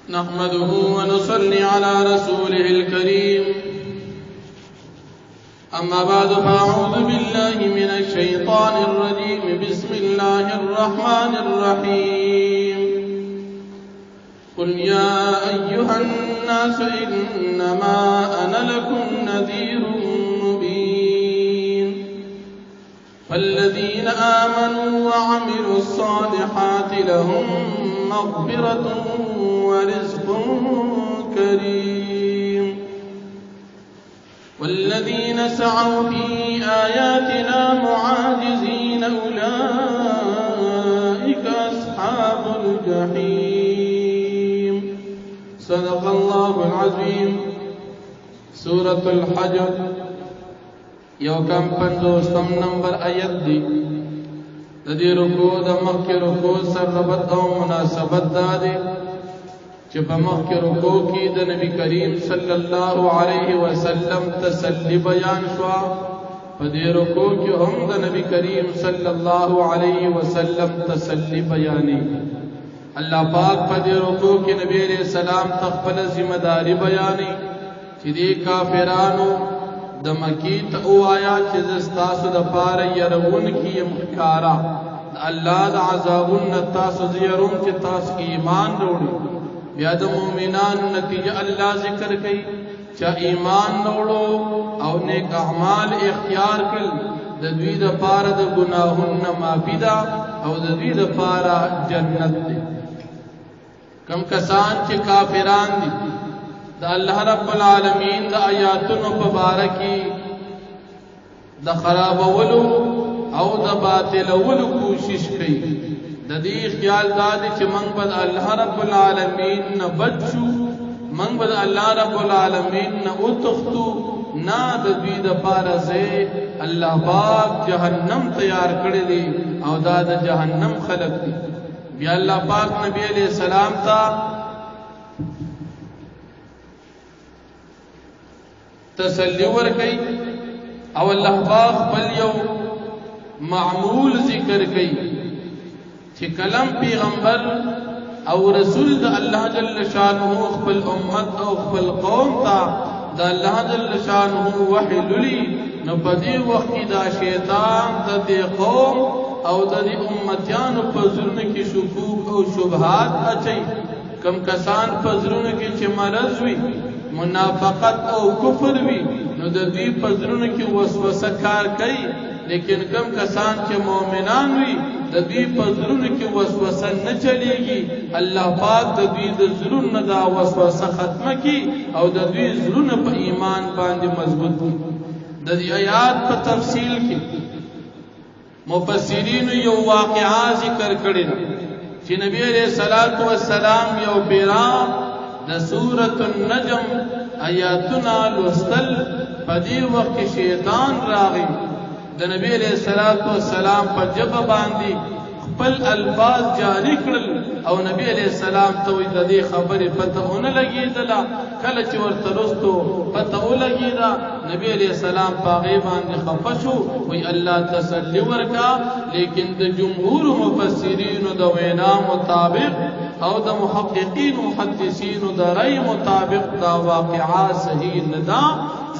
نحمده ونصلي على رسوله الكريم أما بعد فأعوذ بالله من الشيطان الرجيم بسم الله الرحمن الرحيم قل يا أيها الناس إنما أنا لكم نذير مبين فالذين آمنوا وعملوا الصالحات لهم مغفرة ورزق كريم والذين سعوا في آياتنا معاجزين أولئك أصحاب الجحيم صدق الله العظيم. سورة الحجر يوكم پندوستم نمبر آیت دی ددی رکو دا مخی رکو سر ربط او مناسبت دادی چه پا مخی رکو کی دا نبی کریم صلی اللہ علیہ وسلم تسلی بیان شوا پا دی رکو کی ہم دا نبی کریم صلی اللہ علیہ وسلم تسلی بیانی. اللہ پاک پا دی رکو کی نبی علیہ السلام تخفل ذمہ داری بیانی چه دی کافرانو دا مکی تا او آیا چه زستاسو دا پار یرون کی مخکارا دا اللہ دا عذابون تاسو زیرون چه تاس ایمان روڑی بیا دا مومنان نتیجہ اللہ ذکر کئی چا ایمان روڑو او نیک اعمال اختیار کل دا دوی دا پار دا گناہن معافی دا او دا دوی دا پارا جنت دی. کم کسان چه کافران دی دا اللہ رب العالمین دا آیاتن مبارکی دا خراب ولو او دا باطل ولو کوشش کئی دا دی خیال دادی چه منگ بد اللہ رب العالمین نا بچو منگ بد اللہ رب العالمین نا اتختو نا دا دوی دا پارزے اللہ پاک جہنم تیار کردی دی او دا جہنم خلق دی. بیا اللہ پاک نبی علیہ السلام تا تسلی ورکی او اللہ پاک بل یو معمول ذکر کی چه کلم پیغمبر او رسول دا اللہ جل شانہ اخبر امت او اخبر قوم تا دا اللہ جل شانہ وحی للی نو پدی وقتی دا شیطان دا دی قوم او دا دی امتیان پزرن کی شکوک او شبہات اچھئی کم کسان پزرن کی چه مرض وی منافقت او کفر وی نو د دوی پزرون کی وسوسه کار کوي لیکن کم کسان چې مؤمنان وی د دوی پزرون کی وسوسه نه چلیږي الله پاک د دوی د زړونو نه دا وسوسه ختمه کی او د دوی زړونه په ایمان باندې مضبوط کی. د دې آیات په تفصیل کې مفسرین یو واقعا ذکر کړی چې نبی علیہ الصلوۃ والسلام یو پیران دا سورة النجم آیاتنا لستل پدی وقت شیطان راغی دا نبی علیہ السلام پا جب باندی خپل الفاظ جاری کرل او نبی علیہ السلام توی دا دی خبری پتا اون لگی دلا کلچ ورطرستو پتا او لگی دا نبی علیہ السلام پا غیبان دی خفشو وی اللہ تسلی ورکا لیکن دا جمهور مفسرین دا وینا مطابق او دا محققین و محدثین دا رئی مطابق دا واقعا صحیح ندا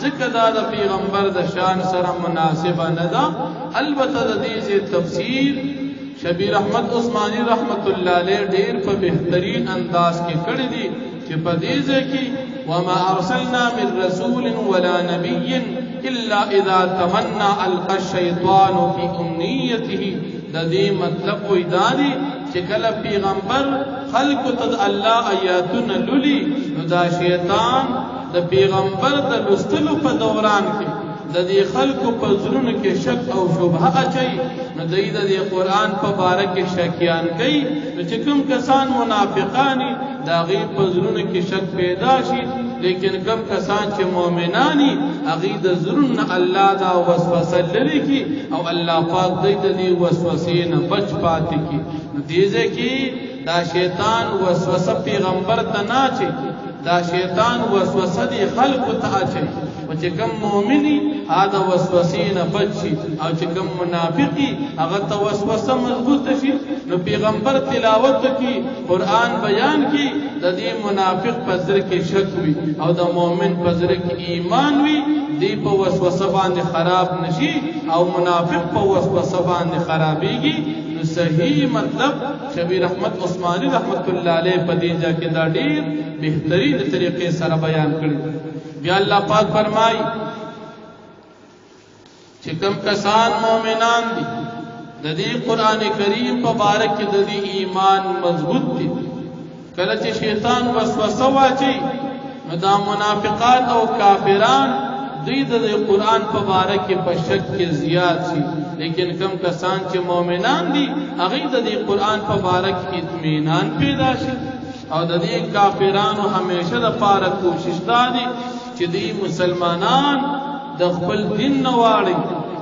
ذکر دا پیغمبر دا شان سر مناسبہ ندا. البتہ دا دیز تفسیر شبیر احمد عثمانی رحمت اللہ علیہ دیر پا بہترین انداز کی کڑی دی چی پا دیزے کی وما ارسلنا من رسول ولا نبی الا اذا تمنا القى الشیطان فی امنیته دا دی مطلب و اداری چکل پیغمبر خلق تد اللہ آیاتن للی نو دا شیطان دا پیغمبر دا لستلو پا دوران کی دا دی خلق پا ظلون کے شک او شبہ اچائی نو دا دی قرآن پا بارک شکیان کئی نو چکم کسان منافقانی دا غیب پا ظلون کے شک پیدا شی لیکن کم کسان چه مومنانی اغید ظلون اللہ دا وسوسہ لری کی او اللہ پاک دی وسوسین بچ پاتی کی نو دیزے کی دا شیطان وسوسہ پیغمبر تناچے دا شیطان وسوسه دی خلق ته اچي او چې کوم مؤمنی هغه وسوسې نه بچي او چې کوم منافقي هغه ته وسوسه مضبوط شي نو پیغمبر تلاوت کی قران بیان کی د دې منافق په ذر کې شک وي او د مؤمن په ذر کې ایمان وي دی په وسوسه باندې خراب نشي او منافق په وسوسه باندې خرابيږي نو صحیح مطلب شبیر احمد عثماني رحمت الله علیه په دې ځکه دا ډیر بهترین طریقې سره بیان کړی بیا الله پاک فرمایي چې کوم کسان مؤمنان دي د دې قران کریم په باره کې د دې ایمان مضبوط دي کله چې شیطان وسوسه واچي نو دا منافقان او کافران دوی د قرآن په باره کې په شک کې زیات شي لیکن کم کسان چې مؤمنان دي هغه د قرآن په باره کې اطمینان پیدا شي او د دې کافرانو همیشه د پاره کوشش دادي چې دوی مسلمانان د خپل دین نه واړي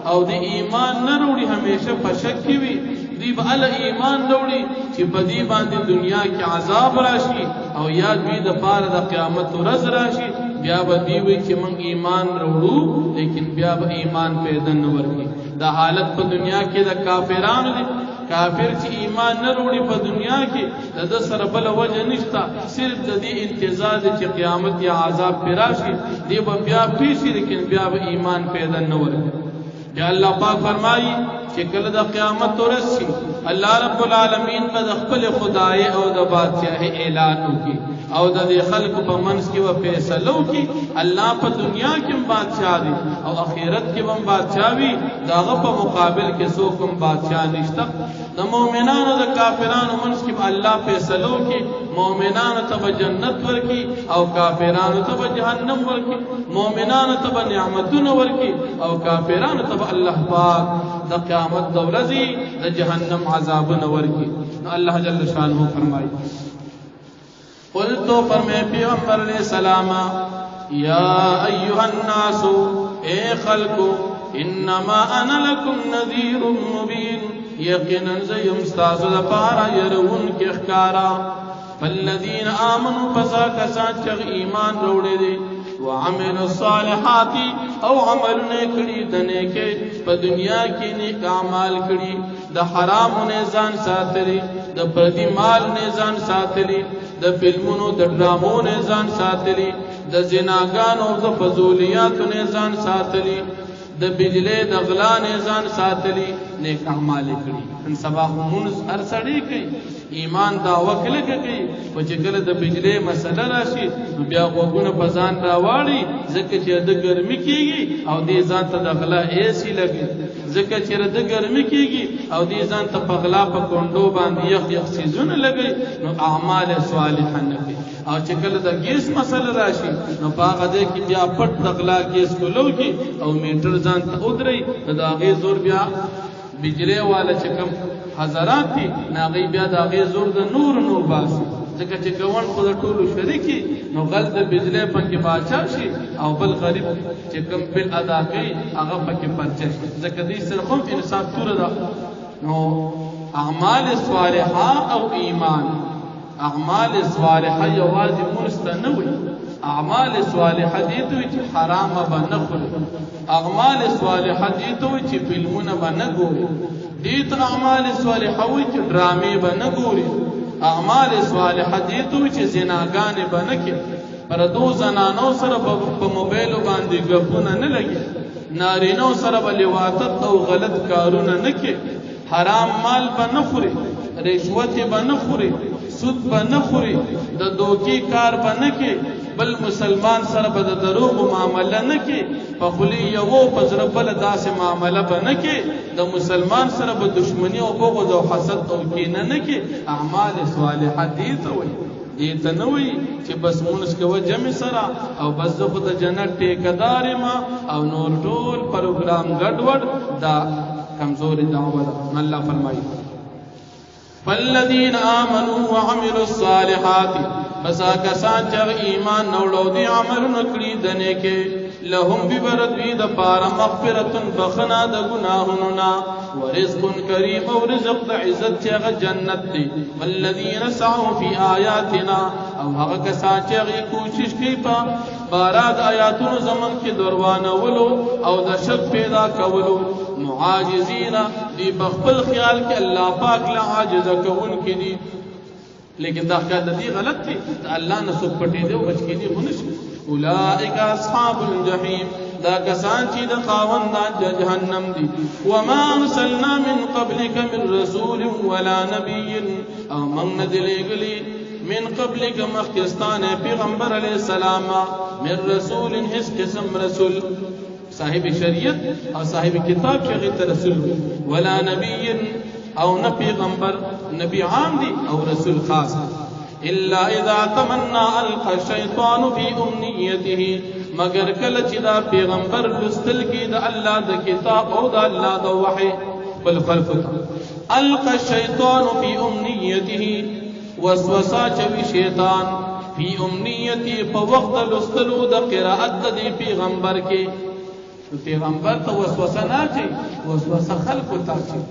او د ایمان نه وروړي همیشه په شک کې وي دی به ال ایمان وروړي چې په دې باندې دنیا کې عذاب راشي او یا دوی د پاره د قیامت ورځ راشي بیا به دی وي چې موږ ایمان وروړو لیکن بیا به ایمان پیدا نه ورکړي دا حالت په دنیا کې د کافرانو دی کافر چې ایمان نه وروړي په دنیا کې د سره بل وجه نشتا صرف د دې انتظار چې قیامت یا عذاب پر راشي دی به بیا پیشي لیکن بیا به ایمان پیدا نه ورکړي یا الله پاک فرمایي چې کله د قیامت ورسي الله رب العالمین په خپل خدای او د بادشاہي اعلان وکړي او د خلق په منځ کې و فیصلو کې الله په دنیا کې بادشاہ دی او آخرت کې هم بادشاہ وي داغه په مقابل کې څوک هم بادشاہ نشته د مؤمنانو د کافرانو منځ کې الله فیصلو کې مؤمنانو ته جنت ورکي او کافرانو ته جهنم ورکي مؤمنانو ته نعمتونه ورکي او کافرانو ته الله پاک د قیامت د ورځې د جهنم عذابونه ورکي الله جل شانه فرمایي قل تو فرمائے پیغمبر علیہ السلام یا ایها الناس اے خلقو انما انا لکم نذیر مبین یقینا زیم استاسو دا پارا یرون کی اخکارا فالذین آمنوا پسا کسان چغ ایمان روڑے دے وعملوا الصالحات او عمل نکڑی دنے کے پا دنیا کی نیک اعمال کڑی دا حرام نیزان ساتلی دا پردی مال نیزان ساتلی د فلمونو د ډرامو نه ځان ساتلی د زناګانو د فضولیاتو نه ځان ساتلی د بجلی د غلا نه ځان ساتلی نیک اعمال کړي ان سبا همونس هر سړی کوي ایمان دا وکړه کوي په چې کله د بجلی مسله راشي بیا وګونه په ځان راواړي ځکه چې د ګرمي کیږي او دې ځان ته د غلا ایسی لګي ځکه چې د ګرمي کیږي او دې ځان ته په غلا په کونډو باندې یخ سيزونه لګي نو اعمال صالحه نه کوي او چې کله د ګیس مسله راشي نو هغه دې کې بیا پټ د غلا ګیس کولوږي او میټر ځان ته ودري دا غي زور بیا بجلی والا چې کوم حضرات دي ناغي بیا دا غي زور د نور باسي ځکه چې ګوند خو د ټولو شریکي نو غل د بجلی په کې باچا شي او بل غریب چې کوم بل ادا کوي هغه په کې پرچا شي ځکه دې سره هم انصاف تور ده نو اعمال صالحه او ایمان اعمال صالحه یوازې مستنوي اعمال صالحه دي ته چې حرام به نه خوري اعمال صالحه دي ته چې فلمونه به نه ګوري دي ته اعمال صالحه وي چې ډرامې به نه ګوري اعمال صالحه دي ته چې زناګانې به نه کوي پر دو زنانو سره په موبایل باندې غفونه نه لګي نارینو سره به لواطت او غلط کارونه نه کوي حرام مال به نه خوري رشوت به نه خوري سود به نه خوري د دوکي کار به نه کوي بل مسلمان سره به د دروغ معامله نه کوي په خلی یو په زړه بل داسې معامله به نه کوي د مسلمان سره به دشمنی او بغض او حسد او کینه نه کوي اعمال صالحه دي ته وي دې ته نه وي چې بس مونږ کوو جمع سره او بس زه خو د جنت ټیکدار ما او نور ټول پروګرام ګډوډ دا کمزوري دعوه الله فرمایي فالذین آمنوا وعملوا الصالحات بس کسان چې ایمان نوړو دي عمل نکړي دنه کې لهم ببردوی د پارا مغفرتن بخنا د گناهننا ورزق کریم او رزق د عزت چغه جنت دی والذین سعوا فی آیاتنا او هغه کسان چې کوشش کوي په باراد آیاتونو زمن کې دروانه ولو او د شک پیدا کولو معاجزین دی بخپل خیال کې الله پاک لا عاجز کون کې دي لیکن دا خیال دی غلط دی الله نه سو پټې دی او بچ کې دی خونش اولئک اصحاب الجحیم دا کسان چې د خاوند د جهنم دي وما ارسلنا من قبلك من رسول ولا نبي او من ندلګلی من قبلك مخکستان پیغمبر علیہ السلام من رسول هیڅ قسم رسول صاحب شریعت او صاحب کتاب چې رسول ولا نبي او نه پیغمبر نبی عام دی او رسول خاص الا اذا تمنى القى الشيطان في امنيته مگر کله چې دا پیغمبر لستل کې د الله د کتاب او د الله د وحي بل خلق القى الشيطان في امنيته وسوسه چوي شیطان فی امنیتی په وخت لستلو د قرائت د پیغمبر کې پیغمبر ته وسوسه نه چي وسوسه خلق ته چي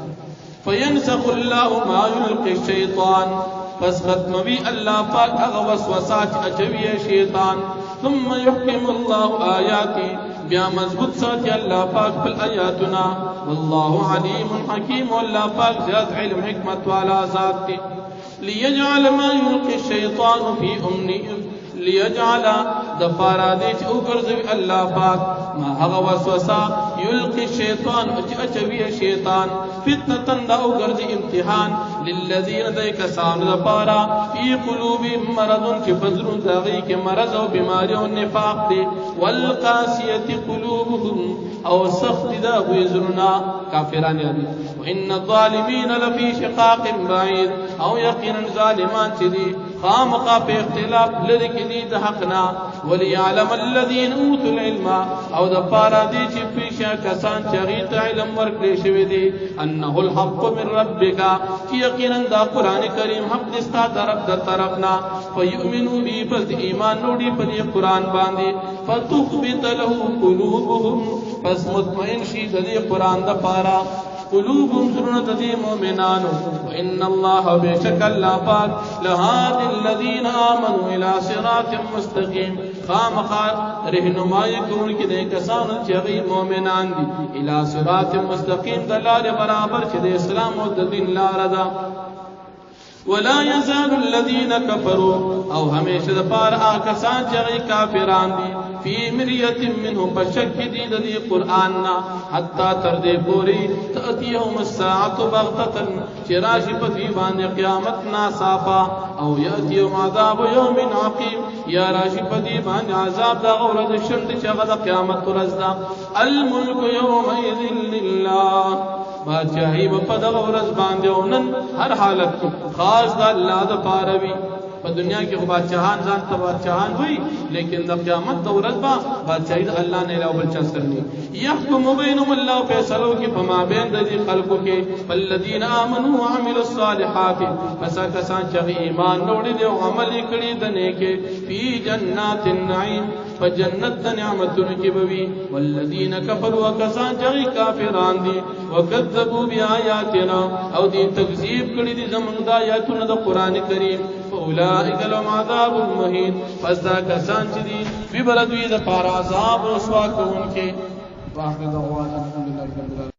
فینسخ الله ما یلقي الشیطان پس ختموي الله پاک هغه وسوسه چې اچوي شیطان ثم يحكم الله آیاتی بیا مضبوط ساتي الله پاک په آیاتنا والله علیم حکیم والله پاک زیات علم حکمت والا ذات دی ليجعل ما يلقي الشيطان في امنيه ليجعل دفارا دي چې وګرځوي الله پاک ما هغه وسوسه يلقي الشيطان اچوي شیطان فتنه دا وګرځي امتحان للذين ذيكسان دفارا في قلوبهم مرض چې فزرون داغي کې مرض او بیماری او نفاق دي والقاسيه قلوبهم او سخت دا وزرنا کافران دي وان الظالمين لفي شقاق بعيد او یقینا ظالمان چې دي خامخا په اختلاف لري کې دي د حقنا وليعلم الذين اوتوا العلم او د پارا دي چې پیشا کسان چې غیت علم ورکړي شوی دي انه الحق من ربك چې یقینا دا قران کریم حق دي ستاسو رب د طرفنا فيؤمنوا به بل ایمان وروړي په دې قران باندې فتخبت له قلوبهم پس مطمئن شي د دې قران د پارا قلوبهم زرنت دي مؤمنانو وإن الله بشك الله پاک لهاد الذين آمنوا إلى صراط مستقيم خامخا رهنمائی کون کی دے کسان چغی مؤمنان دی الى صراط مستقیم دلال برابر چھ دے اسلام و دین لار دا ولا يزال الذين كفروا او ہمیشہ دپار آکسان چغی کافران دی فی مریت منه بشک دی دی قرآننا حتی تردے پوری تأتیهم الساعت بغتتا چراشی پتی بان قیامت ناصافا او یأتیهم عذاب یوم عقیم یا راشی پتی بان عذاب دا غورد شند چغد قیامت رزدا الملک یومئذ للہ بادشاہی بپد غورز باندیونن ہر حالت کی خاص دا اللہ دا پاروی په دنیا کې خو بادشاہان ځان ته بادشاہان وي لیکن د قیامت د ورځ با بادشاہي د الله نه علاوه بل چا سره نه يحكم بينهم الله فیصلو کې په مابین د دې خلقو کې فالذین آمنوا وعملوا الصالحات فسکسان چې ایمان وروړي او عمل کړي د نیکه فی جنات النعیم فجنت نعمتون کی بوی والذین کفروا وکسان چې کافران دي وکذبوا بیااتنا او دې تکذیب کړي دي زمونږ د آیاتونو د قران کریم فاولئک لهم عذاب مهین فذا کسان چې دي ببلدوی د پار عذاب رسوا کوونکې واخر دعوانا الحمدلله